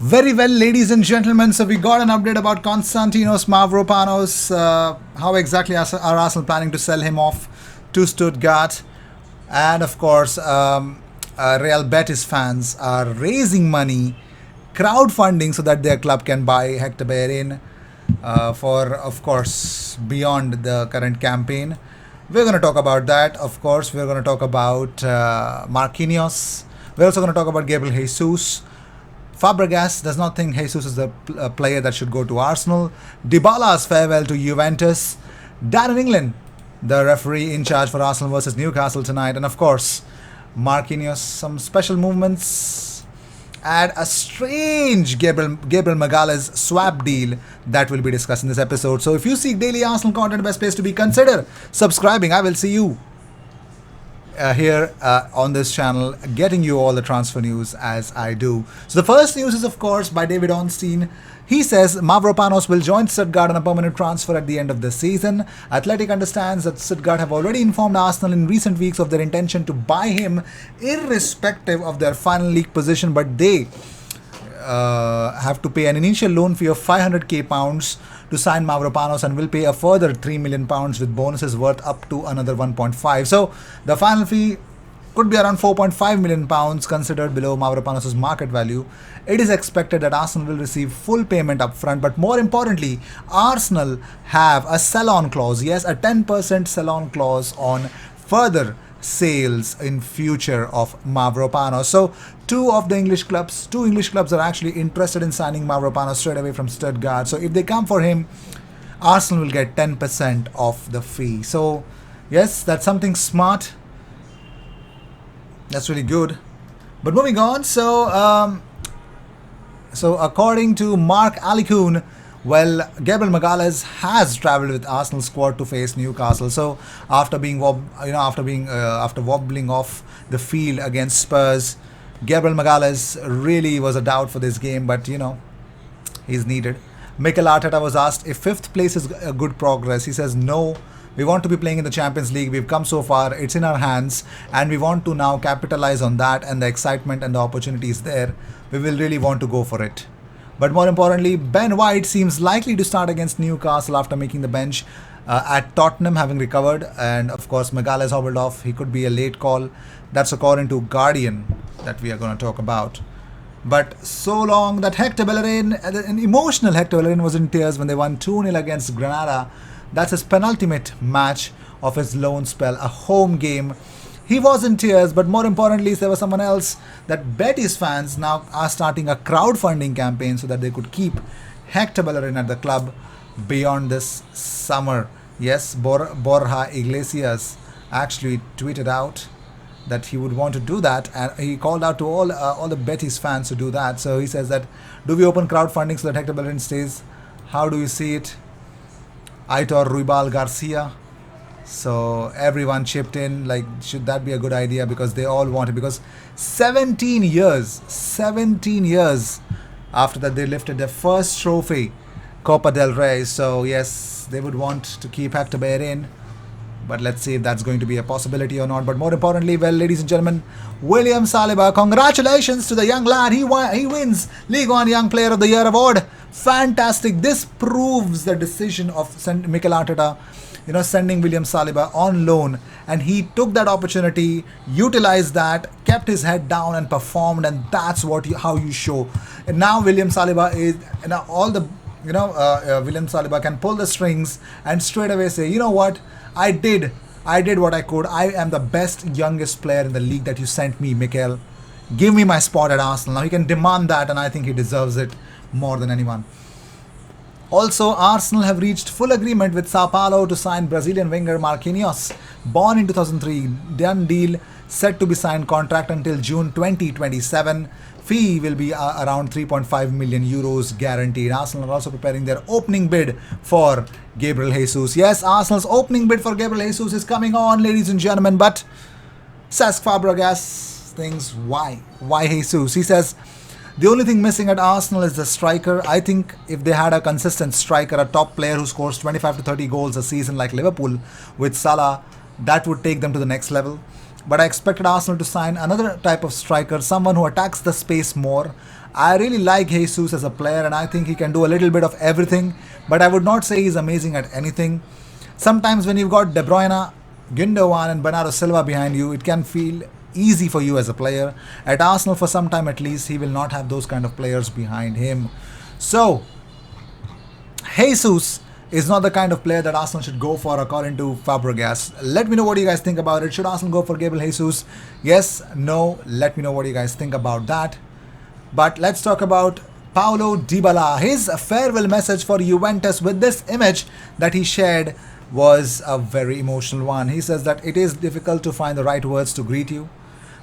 Very well, ladies and gentlemen. So we got an update about Konstantinos Mavropanos. How exactly are Arsenal planning to sell him off to Stuttgart? And of course, Real Betis fans are raising money, crowdfunding, so that their club can buy Hector Bellerin for, of course, beyond the current campaign. We're going to talk about that. Of course, we're going to talk about Marquinhos. We're also going to talk about Gabriel Jesus. Fabregas does not think Jesus is the player that should go to Arsenal. Dybala's farewell to Juventus. Darren England, the referee in charge for Arsenal versus Newcastle tonight. And of course, Marquinhos, some special movements. And a strange Gabriel Magalhaes swap deal that will be discussed in this episode. So if you seek daily Arsenal content, best place to be, consider subscribing. I will see you here on this channel, getting you all the transfer news as I do. So the first news is, of course, by David Ornstein. He says Mavropanos will join Stuttgart on a permanent transfer at the end of the season. Athletic understands that Stuttgart have already informed Arsenal in recent weeks of their intention to buy him, irrespective of their final league position, but they have to pay an initial loan fee of £500,000 to sign Mavropanos and will pay a further £3 million with bonuses worth up to another 1.5. So the final fee could be around £4.5 million considered below Mavropanos' market value. It is expected that Arsenal will receive full payment upfront, but more importantly, Arsenal have a sell-on clause. Yes, a 10% sell-on clause on further sales in future of Mavropanos. So two English clubs are actually interested in signing Mavropanos straight away from Stuttgart. So if they come for him, Arsenal will get 10% of the fee. So yes, that's something smart. That's really good. But moving on, so according to Mark Alikun, well, Gabriel Magalhaes has travelled with Arsenal squad to face Newcastle. So after wobbling off the field against Spurs, Gabriel Magalhaes really was a doubt for this game, but he's needed. Mikel Arteta was asked if fifth place is a good progress. He says no. We want to be playing in the Champions League. We've come so far. It's in our hands, and we want to now capitalize on that, and the excitement and the opportunity is there. We will really want to go for it. But more importantly, Ben White seems likely to start against Newcastle after making the bench at Tottenham, having recovered. And of course, Magalhaes hobbled off. He could be a late call. That's according to Guardian that we are going to talk about. But so long that Hector Bellerin, an emotional Hector Bellerin, was in tears when they won 2-0 against Granada. That's his penultimate match of his loan spell, a home game. He was in tears, but more importantly, there was someone else that Betis fans now are starting a crowdfunding campaign so that they could keep Hector Bellerin at the club beyond this summer. Yes, Borja Iglesias actually tweeted out that he would want to do that, and he called out to all the Betis fans to do that. So he says that, do we open crowdfunding so that Hector Bellerin stays? How do you see it? Aitor Ruibal Garcia. So everyone chipped in, like, should that be a good idea? Because they all want it. Because 17 years after that, they lifted their first trophy, Copa del Rey. So yes, they would want to keep Hector Bellerin. But let's see if that's going to be a possibility or not. But more importantly, well, ladies and gentlemen, William Saliba, congratulations to the young lad. He wins League One Young Player of the Year award. Fantastic. This proves the decision of Mikel Arteta, sending William Saliba on loan. And he took that opportunity, utilized that, kept his head down and performed. And that's how you show. And now William Saliba is, William Saliba can pull the strings and straight away say, you know what? I did what I could. I am the best youngest player in the league that you sent me, Mikel. Give me my spot at Arsenal. Now he can demand that, and I think he deserves it more than anyone. Also, Arsenal have reached full agreement with Sao Paulo to sign Brazilian winger Marquinhos, born in 2003. Done deal, set to be signed contract until June 2027. Fee will be around 3.5 million euros guaranteed. Arsenal are also preparing their opening bid for Gabriel Jesus. Yes, Arsenal's opening bid for Gabriel Jesus is coming on, ladies and gentlemen. But says Fabregas thinks, why? Why Jesus? He says, the only thing missing at Arsenal is the striker. I think if they had a consistent striker, a top player who scores 25 to 30 goals a season like Liverpool with Salah, that would take them to the next level. But I expected Arsenal to sign another type of striker, someone who attacks the space more, I really like Jesus as a player, and I think he can do a little bit of everything, but I would not say he's amazing at anything. Sometimes when you've got De Bruyne, Gundogan, and Bernardo Silva behind you, it can feel easy for you as a player. At Arsenal, for some time at least, he will not have those kind of players behind him. So, Jesus is not the kind of player that Arsenal should go for, according to Fabregas. Let me know what you guys think about it. Should Arsenal go for Gabriel Jesus? Yes, no. Let me know what you guys think about that. But let's talk about Paulo Dybala. His farewell message for Juventus with this image that he shared was a very emotional one. He says that it is difficult to find the right words to greet you.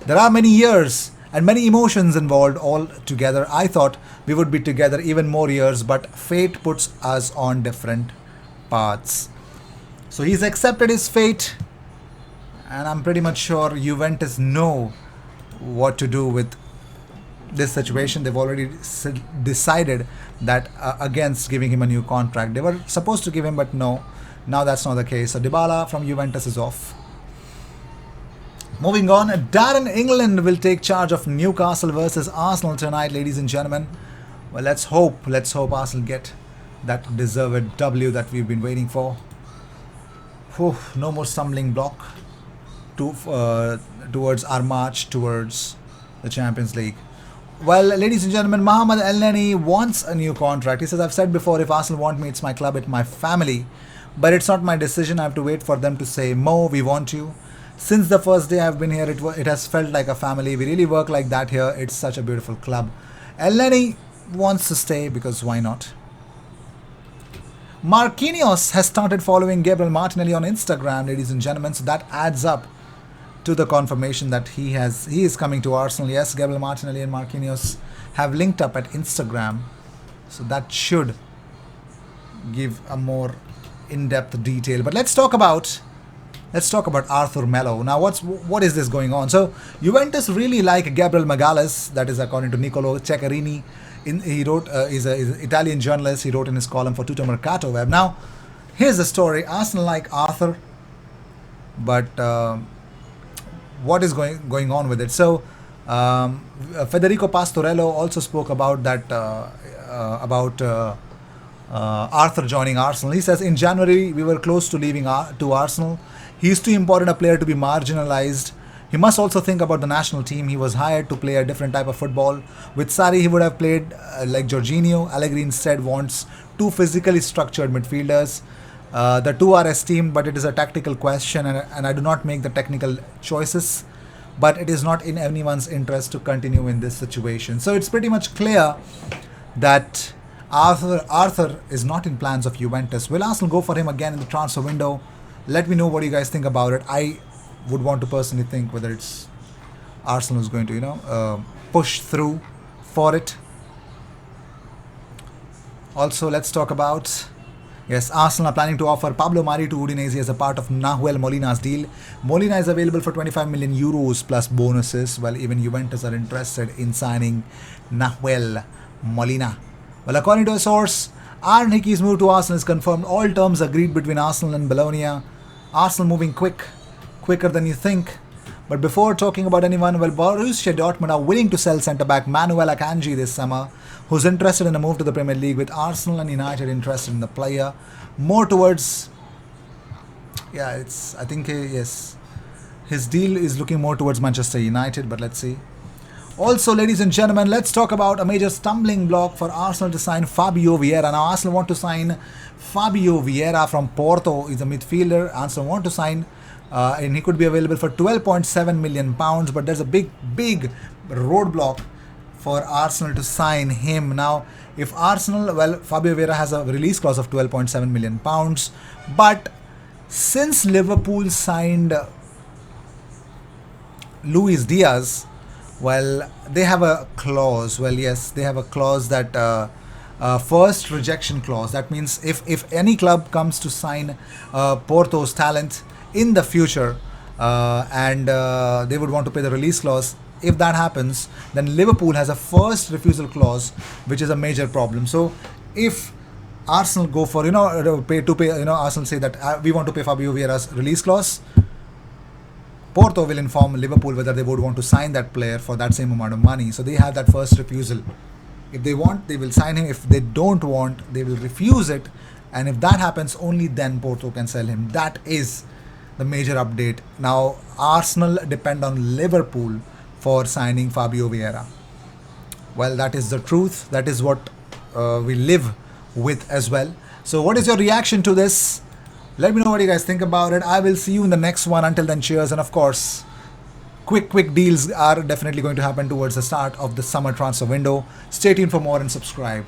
There are many years and many emotions involved all together. I thought we would be together even more years, but fate puts us on different paths. So he's accepted his fate, and I'm pretty much sure Juventus know what to do with this situation. They've already decided that against giving him a new contract. They were supposed to give him, but no. Now that's not the case. So Dybala from Juventus is off. Moving on, Darren England will take charge of Newcastle versus Arsenal tonight, ladies and gentlemen. Well, let's hope Arsenal get that deserved W that we've been waiting for. Whew, no more stumbling block towards our march towards the Champions League. Well, ladies and gentlemen, Mohamed El-Neni wants a new contract. He says, I've said before, if Arsenal want me, it's my club, it's my family. But it's not my decision. I have to wait for them to say, Mo, we want you. Since the first day I've been here, it has felt like a family. We really work like that here. It's such a beautiful club. El-Neni wants to stay because why not? Marquinhos has started following Gabriel Martinelli on Instagram, ladies and gentlemen. So that adds up to the confirmation that he is coming to Arsenal. Yes, Gabriel Martinelli and Marquinhos have linked up at Instagram. So that should give a more in-depth detail. But let's talk about Arthur Melo. Now, what is this going on? So, Juventus really like Gabriel Magalhaes. That is according to Nicolo Ceccarini. He wrote, he's an Italian journalist. He wrote in his column for Tutto Mercato Web. Now, here's the story. Arsenal like Arthur, but what is going on with it? So, Federico Pastorello also spoke about that about Arthur joining Arsenal. He says, in January we were close to leaving to Arsenal. He is too important a player to be marginalized. He must also think about the national team. He was hired to play a different type of football. With Sarri, he would have played like Jorginho. Allegri instead wants two physically structured midfielders. The two are esteemed, but it is a tactical question, and I do not make the technical choices. But it is not in anyone's interest to continue in this situation. So it's pretty much clear that Arthur is not in plans of Juventus. Will Arsenal go for him again in the transfer window? Let me know what you guys think about it. I would want to personally think whether it's Arsenal is going to, push through for it. Also, let's talk about, yes, Arsenal are planning to offer Pablo Mari to Udinese as a part of Nahuel Molina's deal. Molina is available for 25 million euros plus bonuses, while even Juventus are interested in signing Nahuel Molina. Well, according to a source, Aaron Hickey's move to Arsenal is confirmed. All terms agreed between Arsenal and Bologna. Arsenal moving quicker than you think. But before talking about anyone, well, Borussia Dortmund are willing to sell centre-back Manuel Akanji this summer, who's interested in a move to the Premier League, with Arsenal and United interested in the player. More towards, I think, yes, his deal is looking more towards Manchester United, but let's see. Also, ladies and gentlemen, let's talk about a major stumbling block for Arsenal to sign Fabio Vieira. Now, Arsenal want to sign Fabio Vieira from Porto. He's a midfielder. Arsenal want to sign, and he could be available for £12.7 million. But there's a big roadblock for Arsenal to sign him. Now, if Arsenal, well, Fabio Vieira has a release clause of £12.7 million. But since Liverpool signed Luis Diaz, well, they have a clause. Well, yes, they have a clause that first rejection clause. That means if any club comes to sign Porto's talent in the future and they would want to pay the release clause, if that happens, then Liverpool has a first refusal clause, which is a major problem. So if Arsenal go for Arsenal say that we want to pay Fabio Vieira's release clause, Porto will inform Liverpool whether they would want to sign that player for that same amount of money. So they have that first refusal If they want, they will sign him. If they don't want, they will refuse it. And if that happens, only then Porto can sell him. That is the major update. Now, Arsenal depend on Liverpool for signing Fabio Vieira. Well, that is the truth. That is what we live with as well. So, what is your reaction to this? Let me know what you guys think about it. I will see you in the next one. Until then, cheers. And of course, quick deals are definitely going to happen towards the start of the summer transfer window. Stay tuned for more and subscribe.